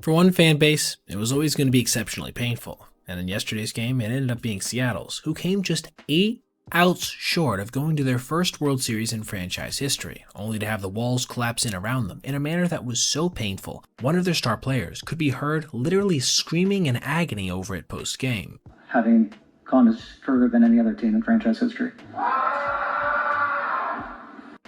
For one fan base, it was always going to be exceptionally painful, and in yesterday's game, it ended up being Seattle's, who came just 8 outs short of going to their first World Series in franchise history, only to have the walls collapse in around them in a manner that was so painful, one of their star players could be heard literally screaming in agony over it post-game. Having gone is further than any other team in franchise history.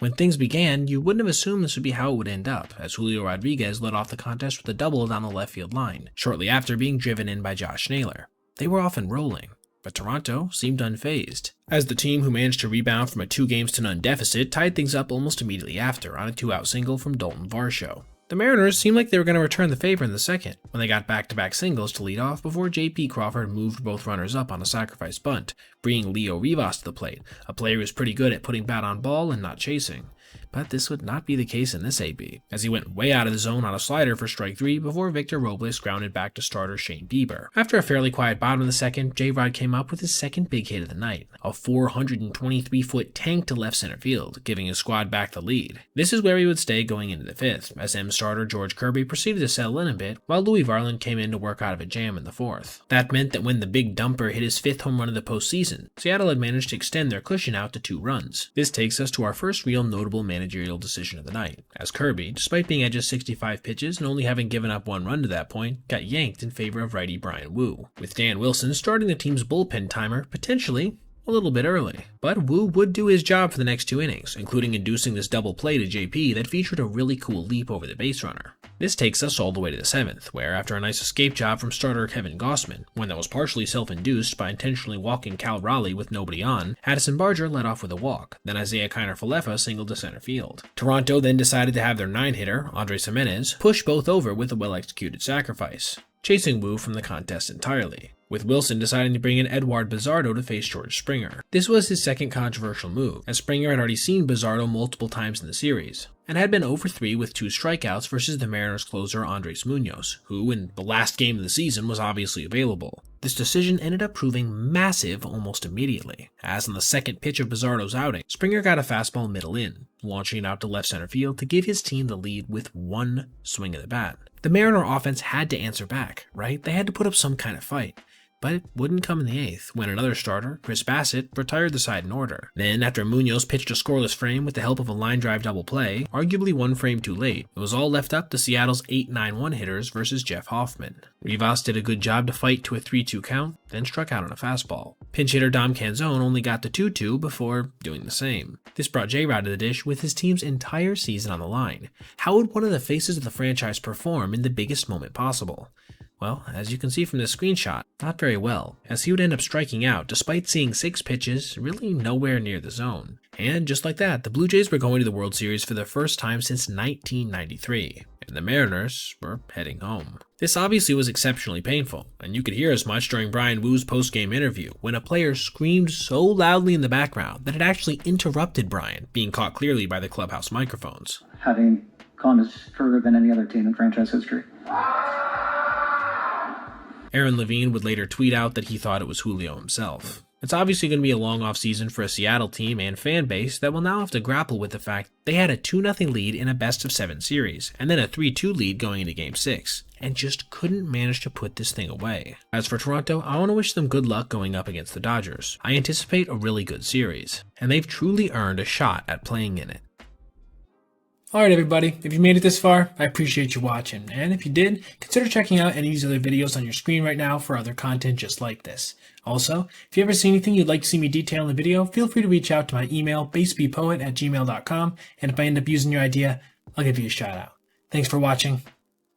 When things began, you wouldn't have assumed this would be how it would end up, as Julio Rodriguez led off the contest with a double down the left field line, shortly after being driven in by Josh Naylor. They were off and rolling, but Toronto seemed unfazed, as the team who managed to rebound from a 2-0 deficit tied things up almost immediately after on a 2-out single from Dalton Varsho. The Mariners seemed like they were going to return the favor in the second, when they got back-to-back singles to lead off before J.P. Crawford moved both runners up on a sacrifice bunt, bringing Leo Rivas to the plate, a player who's pretty good at putting bat on ball and not chasing. But this would not be the case in this AB, as he went way out of the zone on a slider for strike 3 before Victor Robles grounded back to starter Shane Bieber. After a fairly quiet bottom of the second, J-Rod came up with his second big hit of the night, a 423-foot tank to left center field, giving his squad back the lead. This is where he would stay going into the 5th, as M starter George Kirby proceeded to settle in a bit, while Louis Varland came in to work out of a jam in the 4th. That meant that when the big dumper hit his 5th home run of the postseason, Seattle had managed to extend their cushion out to 2 runs. This takes us to our first real notable managerial decision of the night, as Kirby, despite being at just 65 pitches and only having given up 1 run to that point, got yanked in favor of righty Brian Wu, with Dan Wilson starting the team's bullpen timer potentially a little bit early. But Wu would do his job for the next 2 innings, including inducing this double play to JP that featured a really cool leap over the base runner. This takes us all the way to the 7th, where after a nice escape job from starter Kevin Gossman, one that was partially self-induced by intentionally walking Cal Raleigh with nobody on, Addison Barger led off with a walk, then Isaiah Kiner-Falefa singled to center field. Toronto then decided to have their 9-hitter, Andres Jimenez, push both over with a well-executed sacrifice, chasing Wu from the contest entirely, with Wilson deciding to bring in Eduard Bizardo to face George Springer. This was his second controversial move, as Springer had already seen Bizardo multiple times in the series, and had been 0-for-3 with 2 strikeouts versus the Mariners closer Andres Munoz, who in the last game of the season was obviously available. This decision ended up proving massive almost immediately, as on the second pitch of Bizardo's outing, Springer got a fastball middle in, launching it out to left center field to give his team the lead with 1 swing of the bat. The Mariner offense had to answer back, right? They had to put up some kind of fight. But it wouldn't come in the 8th, when another starter, Chris Bassett, retired the side in order. Then, after Munoz pitched a scoreless frame with the help of a line drive double play, arguably 1 frame too late, it was all left up to Seattle's 8-9-1 hitters versus Jeff Hoffman. Rivas did a good job to fight to a 3-2 count, then struck out on a fastball. Pinch hitter Dom Canzone only got the 2-2 before doing the same. This brought J-Rod to the dish with his team's entire season on the line. How would one of the faces of the franchise perform in the biggest moment possible? Well, as you can see from this screenshot, not very well, as he would end up striking out despite seeing 6 pitches really nowhere near the zone. And just like that, the Blue Jays were going to the World Series for the first time since 1993, and the Mariners were heading home. This obviously was exceptionally painful, and you could hear as much during Brian Wu's post-game interview when a player screamed so loudly in the background that it actually interrupted Brian, being caught clearly by the clubhouse microphones. Having gone is further than any other team in franchise history. Aaron Levine would later tweet out that he thought it was Julio himself. It's obviously going to be a long offseason for a Seattle team and fan base that will now have to grapple with the fact they had a 2-0 lead in a best-of-7 series, and then a 3-2 lead going into Game 6, and just couldn't manage to put this thing away. As for Toronto, I want to wish them good luck going up against the Dodgers. I anticipate a really good series, and they've truly earned a shot at playing in it. Alright everybody, if you made it this far, I appreciate you watching, and if you did, consider checking out any of these other videos on your screen right now for other content just like this. Also, if you ever see anything you'd like to see me detail in the video, feel free to reach out to my email, basebpoet@gmail.com, and if I end up using your idea, I'll give you a shout out. Thanks for watching,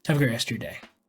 have a great rest of your day.